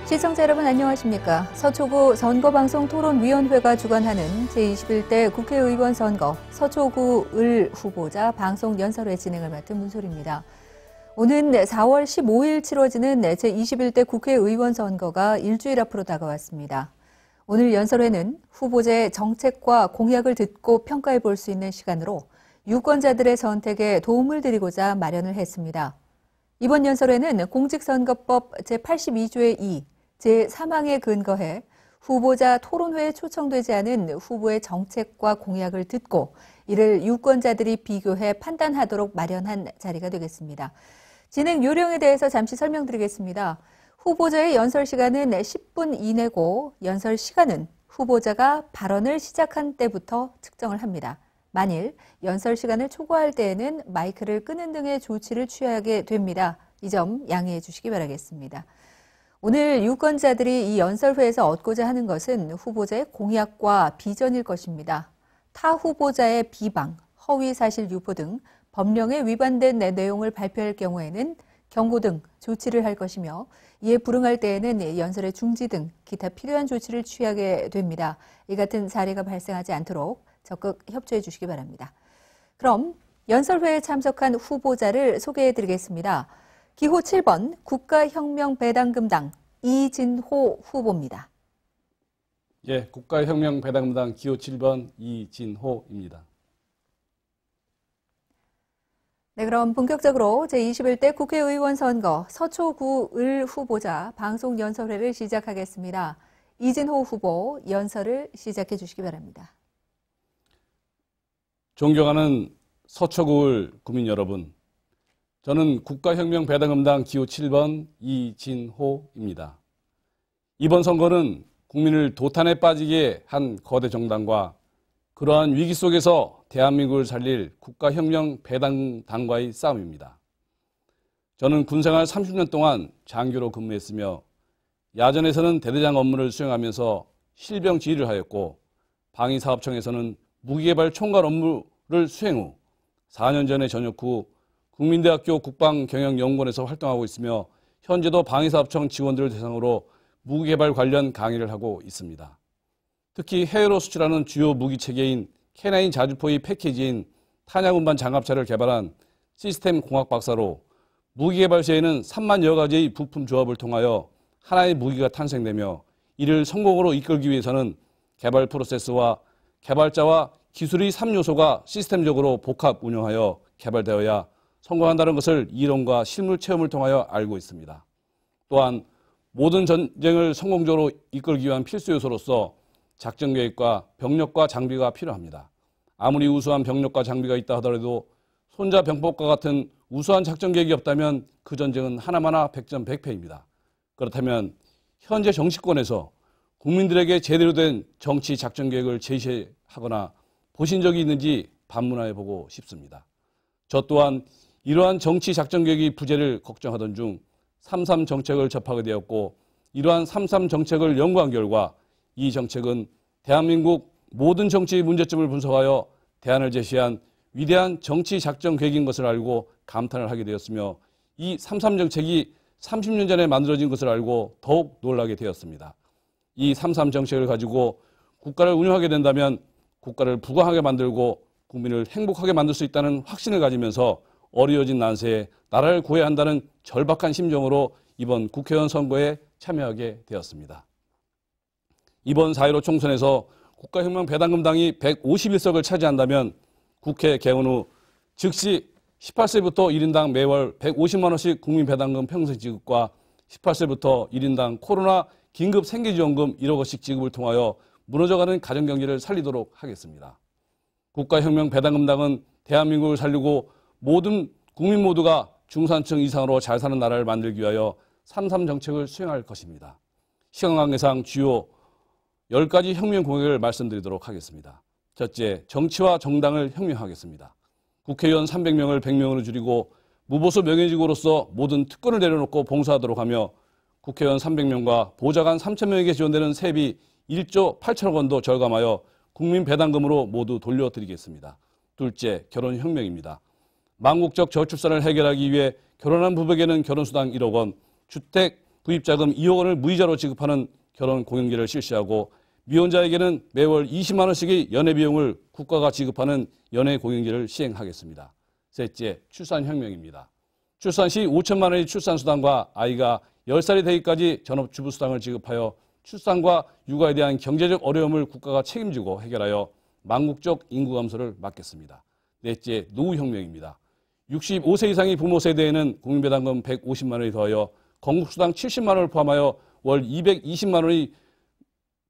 시청자 여러분 안녕하십니까? 서초구 선거방송 토론위원회가 주관하는 제21대 국회의원 선거 서초구 을 후보자 방송 연설회 진행을 맡은 문소리입니다. 오는 4월 15일 치러지는 제21대 국회의원 선거가 일주일 앞으로 다가왔습니다. 오늘 연설회는 후보자의 정책과 공약을 듣고 평가해 볼 수 있는 시간으로 유권자들의 선택에 도움을 드리고자 마련을 했습니다. 이번 연설회는 공직선거법 제82조의 2, 제3항에 근거해 후보자 토론회에 초청되지 않은 후보의 정책과 공약을 듣고 이를 유권자들이 비교해 판단하도록 마련한 자리가 되겠습니다. 진행 요령에 대해서 잠시 설명드리겠습니다. 후보자의 연설 시간은 10분 이내고 연설 시간은 후보자가 발언을 시작한 때부터 측정을 합니다. 만일 연설 시간을 초과할 때에는 마이크를 끄는 등의 조치를 취하게 됩니다. 이 점 양해해 주시기 바라겠습니다. 오늘 유권자들이 이 연설회에서 얻고자 하는 것은 후보자의 공약과 비전일 것입니다. 타 후보자의 비방, 허위 사실 유포 등 법령에 위반된 내용을 발표할 경우에는 경고 등 조치를 할 것이며 이에 불응할 때에는 연설의 중지 등 기타 필요한 조치를 취하게 됩니다. 이 같은 사례가 발생하지 않도록 적극 협조해 주시기 바랍니다. 그럼 연설회에 참석한 후보자를 소개해 드리겠습니다. 기호 7번 국가혁명배당금당 이진호 후보입니다. 예, 국가혁명배당금당 기호 7번 이진호입니다. 네, 그럼 본격적으로 제21대 국회의원 선거 서초구 을 후보자 방송 연설회를 시작하겠습니다. 이진호 후보 연설을 시작해 주시기 바랍니다. 존경하는 서초구 을 구민 여러분, 저는 국가혁명배당금당 기호 7번 이진호입니다. 이번 선거는 국민을 도탄에 빠지게 한 거대 정당과 그러한 위기 속에서 대한민국을 살릴 국가혁명배당당과의 싸움입니다. 저는 군생활 30년 동안 장교로 근무했으며 야전에서는 대대장 업무를 수행하면서 실병 지휘를 하였고 방위사업청에서는 무기개발 총괄 업무를 수행 후 4년 전에 전역 후 국민대학교 국방경영연구원에서 활동하고 있으며 현재도 방위사업청 직원들을 대상으로 무기개발 관련 강의를 하고 있습니다. 특히 해외로 수출하는 주요 무기체계인 K9 자주포의 패키지인 탄약운반 장갑차를 개발한 시스템 공학 박사로 무기개발 시에는 3만여 가지의 부품 조합을 통하여 하나의 무기가 탄생되며 이를 성공으로 이끌기 위해서는 개발 프로세스와 개발자와 기술의 3요소가 시스템적으로 복합 운영하여 개발되어야 성공한다는 것을 이론과 실물 체험을 통하여 알고 있습니다. 또한 모든 전쟁을 성공적으로 이끌기 위한 필수 요소로서 작전계획과 병력과 장비가 필요합니다. 아무리 우수한 병력과 장비가 있다 하더라도 손자병법과 같은 우수한 작전계획이 없다면 그 전쟁은 하나마나 백전백패입니다. 그렇다면 현재 정치권에서 국민들에게 제대로 된 정치 작전계획을 제시하거나 보신 적이 있는지 반문해 보고 싶습니다. 저 또한 이러한 정치 작전계획의 부재를 걱정하던 중 3.3 정책을 접하게 되었고 이러한 3.3 정책을 연구한 결과 이 정책은 대한민국 모든 정치 문제점을 분석하여 대안을 제시한 위대한 정치 작전 계획인 것을 알고 감탄을 하게 되었으며 이 3.3 정책이 30년 전에 만들어진 것을 알고 더욱 놀라게 되었습니다. 이 3.3 정책을 가지고 국가를 운영하게 된다면 국가를 부강하게 만들고 국민을 행복하게 만들 수 있다는 확신을 가지면서 어려워진 난세에 나라를 구해야 한다는 절박한 심정으로 이번 국회의원 선거에 참여하게 되었습니다. 이번 4.15 총선에서 국가혁명배당금당이 151석을 차지한다면 국회 개원 후 즉시 18세부터 1인당 매월 150만 원씩 국민배당금 평생 지급과 18세부터 1인당 코로나 긴급 생계지원금 1억 원씩 지급을 통하여 무너져가는 가정경제를 살리도록 하겠습니다. 국가혁명배당금당은 대한민국을 살리고 모든 국민 모두가 중산층 이상으로 잘 사는 나라를 만들기 위하여 3.3 정책을 수행할 것입니다. 시간 관계상 주요 10가지 혁명 공약을 말씀드리도록 하겠습니다. 첫째, 정치와 정당을 혁명하겠습니다. 국회의원 300명을 100명으로 줄이고 무보수 명예직으로서 모든 특권을 내려놓고 봉사하도록 하며 국회의원 300명과 보좌관 3,000명에게 지원되는 세비 1조 8천억 원도 절감하여 국민 배당금으로 모두 돌려드리겠습니다. 둘째, 결혼혁명입니다. 망국적 저출산을 해결하기 위해 결혼한 부부에게는 결혼수당 1억 원, 주택 구입자금 2억 원을 무이자로 지급하는 결혼공영제를 실시하고 미혼자에게는 매월 20만 원씩의 연애비용을 국가가 지급하는 연애공영제를 시행하겠습니다. 셋째, 출산혁명입니다. 출산 시 5천만 원의 출산수당과 아이가 10살이 되기까지 전업주부수당을 지급하여 출산과 육아에 대한 경제적 어려움을 국가가 책임지고 해결하여 망국적 인구 감소를 막겠습니다. 넷째, 노후혁명입니다. 65세 이상의 부모 세대에는 국민배당금 150만 원이 더하여 건국수당 70만 원을 포함하여 월 220만 원의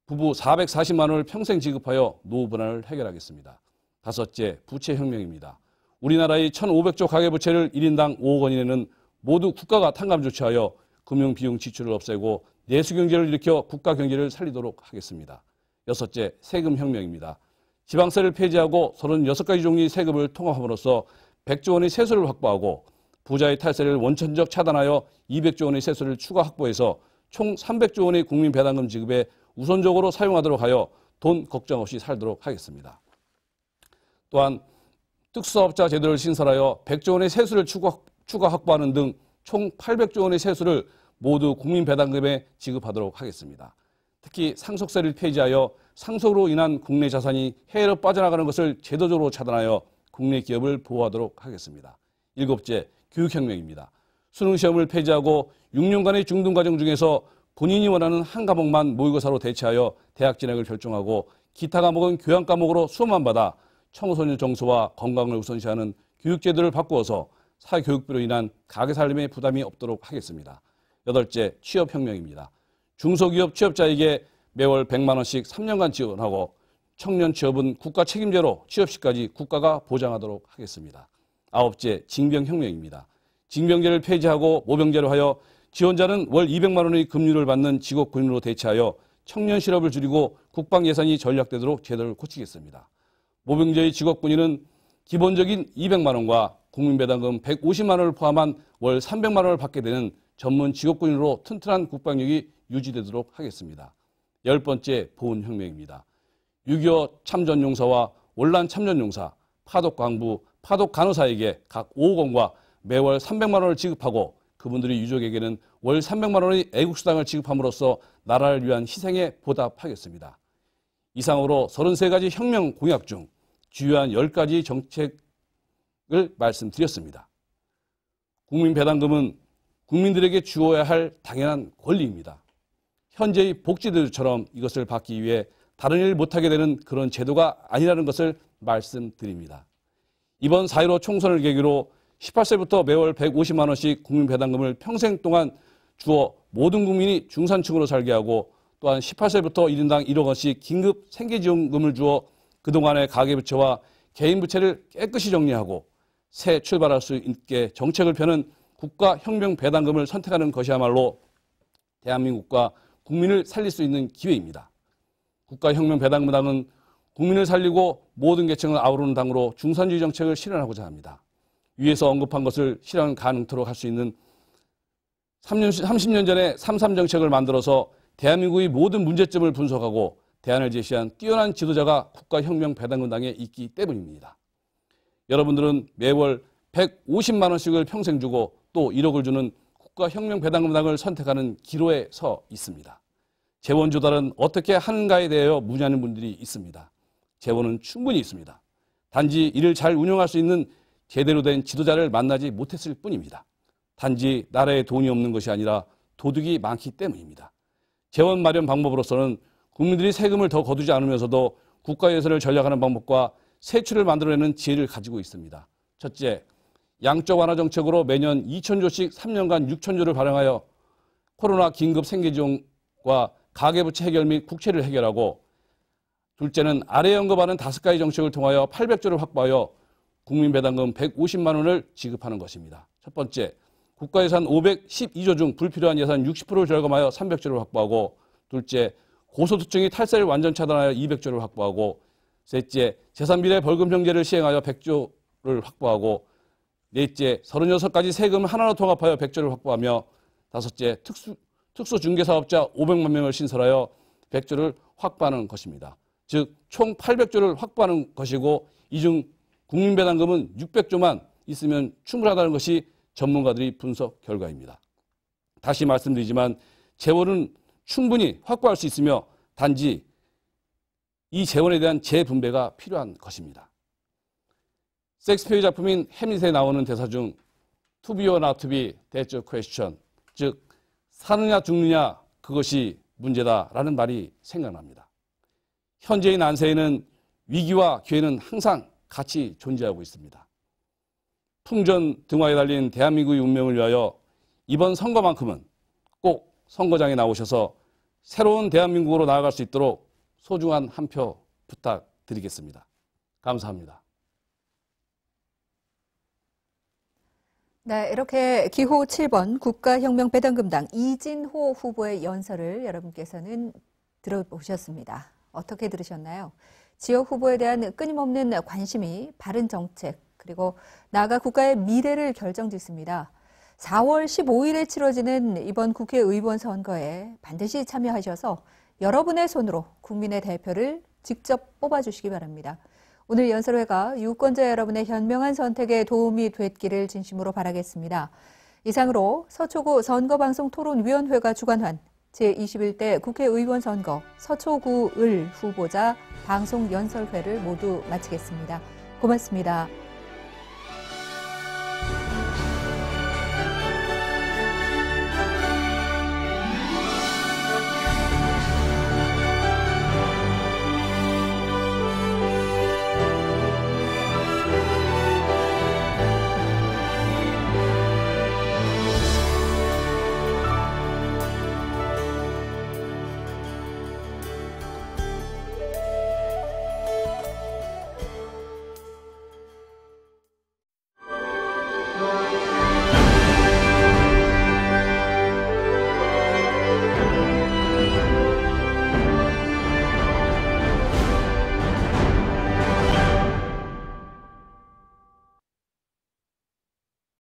부부 440만 원을 평생 지급하여 노후 불안을 해결하겠습니다. 다섯째, 부채혁명입니다. 우리나라의 1,500조 가계부채를 1인당 5억 원이 내는 모두 국가가 탕감 조치하여 금융비용 지출을 없애고 내수경제를 일으켜 국가경제를 살리도록 하겠습니다. 여섯째, 세금혁명입니다. 지방세를 폐지하고 36가지 종류의 세금을 통합함으로써 100조 원의 세수를 확보하고 부자의 탈세를 원천적 차단하여 200조 원의 세수를 추가 확보해서 총 300조 원의 국민배당금 지급에 우선적으로 사용하도록 하여 돈 걱정 없이 살도록 하겠습니다. 또한 특수사업자 제도를 신설하여 100조 원의 세수를 추가 확보하는 등 총 800조 원의 세수를 모두 국민배당금에 지급하도록 하겠습니다. 특히 상속세를 폐지하여 상속으로 인한 국내 자산이 해외로 빠져나가는 것을 제도적으로 차단하여 국내 기업을 보호하도록 하겠습니다. 일곱째, 교육혁명입니다. 수능시험을 폐지하고 6년간의 중등과정 중에서 본인이 원하는 한 과목만 모의고사로 대체하여 대학 진학을 결정하고 기타 과목은 교양과목으로 수업만 받아 청소년 정서와 건강을 우선시하는 교육제도를 바꾸어서 사교육비로 인한 가계살림의 부담이 없도록 하겠습니다. 여덟째, 취업혁명입니다. 중소기업 취업자에게 매월 100만 원씩 3년간 지원하고 청년 취업은 국가 책임제로 취업 시까지 국가가 보장하도록 하겠습니다. 아홉째, 징병혁명입니다. 징병제를 폐지하고 모병제로 하여 지원자는 월 200만 원의 급료를 받는 직업군인으로 대체하여 청년 실업을 줄이고 국방 예산이 전략되도록 제도를 고치겠습니다. 모병제의 직업군인은 기본적인 200만 원과 국민배당금 150만 원을 포함한 월 300만 원을 받게 되는 전문 직업군인으로 튼튼한 국방력이 유지되도록 하겠습니다. 열 번째, 보훈혁명입니다. 6.25 참전용사와 월남 참전용사, 파독강부, 파독간호사에게 각 5억 원과 매월 300만 원을 지급하고 그분들의 유족에게는 월 300만 원의 애국수당을 지급함으로써 나라를 위한 희생에 보답하겠습니다. 이상으로 33가지 혁명 공약 중 주요한 10가지 정책을 말씀드렸습니다. 국민배당금은 국민들에게 주어야 할 당연한 권리입니다. 현재의 복지제도처럼 이것을 받기 위해 다른 일을 못하게 되는 그런 제도가 아니라는 것을 말씀드립니다. 이번 4.15 총선을 계기로 18세부터 매월 150만 원씩 국민배당금을 평생 동안 주어 모든 국민이 중산층으로 살게 하고 또한 18세부터 1인당 1억 원씩 긴급 생계지원금을 주어 그동안의 가계부채와 개인부채를 깨끗이 정리하고 새 출발할 수 있게 정책을 펴는 국가혁명배당금을 선택하는 것이야말로 대한민국과 국민을 살릴 수 있는 기회입니다. 국가혁명배당금당은 국민을 살리고 모든 계층을 아우르는 당으로 중산주의 정책을 실현하고자 합니다. 위에서 언급한 것을 실현 가능토록 할 수 있는 30년 전에 3.3 정책을 만들어서 대한민국의 모든 문제점을 분석하고 대안을 제시한 뛰어난 지도자가 국가혁명배당금당에 있기 때문입니다. 여러분들은 매월 150만 원씩을 평생 주고 또 1억을 주는 국가혁명배당금당을 선택하는 기로에 서 있습니다. 재원 조달은 어떻게 하는가에 대하여 문의하는 분들이 있습니다. 재원은 충분히 있습니다. 단지 이를 잘 운영할 수 있는 제대로 된 지도자를 만나지 못했을 뿐입니다. 단지 나라에 돈이 없는 것이 아니라 도둑이 많기 때문입니다. 재원 마련 방법으로서는 국민들이 세금을 더 거두지 않으면서도 국가 예산을 전략하는 방법과 세출을 만들어내는 지혜를 가지고 있습니다. 첫째, 양적 완화 정책으로 매년 2,000조씩 3년간 6,000조를 발행하여 코로나 긴급 생계지원과 가계부채 해결 및 국채를 해결하고, 둘째는 아래 언급하는 5가지 정책을 통하여 800조를 확보하여 국민배당금 150만 원을 지급하는 것입니다. 첫 번째, 국가예산 512조 중 불필요한 예산 60%를 절감하여 300조를 확보하고, 둘째, 고소득층이 탈세를 완전 차단하여 200조를 확보하고, 셋째, 재산비례 벌금형제를 시행하여 100조를 확보하고, 넷째, 36가지 세금을 하나로 통합하여 100조를 확보하며, 다섯째, 특수중개사업자 500만 명을 신설하여 100조를 확보하는 것입니다. 즉, 총 800조를 확보하는 것이고, 이 중 국민배당금은 600조만 있으면 충분하다는 것이 전문가들의 분석 결과입니다. 다시 말씀드리지만 재원은 충분히 확보할 수 있으며 단지 이 재원에 대한 재분배가 필요한 것입니다. 셰익스피어의 작품인 해밋에 나오는 대사 중 To be or not to be, that's a question, 즉 사느냐 죽느냐 그것이 문제다라는 말이 생각납니다. 현재의 난세에는 위기와 기회는 항상 같이 존재하고 있습니다. 풍전등화에 달린 대한민국의 운명을 위하여 이번 선거만큼은 꼭 선거장에 나오셔서 새로운 대한민국으로 나아갈 수 있도록 소중한 한 표 부탁드리겠습니다. 감사합니다. 네, 이렇게 기호 7번 국가혁명배당금당 이진호 후보의 연설을 여러분께서는 들어보셨습니다. 어떻게 들으셨나요? 지역 후보에 대한 끊임없는 관심이 바른 정책, 그리고 나아가 국가의 미래를 결정짓습니다. 4월 15일에 치러지는 이번 국회의원 선거에 반드시 참여하셔서 여러분의 손으로 국민의 대표를 직접 뽑아주시기 바랍니다. 오늘 연설회가 유권자 여러분의 현명한 선택에 도움이 됐기를 진심으로 바라겠습니다. 이상으로 서초구 선거방송토론위원회가 주관한 제21대 국회의원 선거 서초구 을 후보자 방송 연설회를 모두 마치겠습니다. 고맙습니다.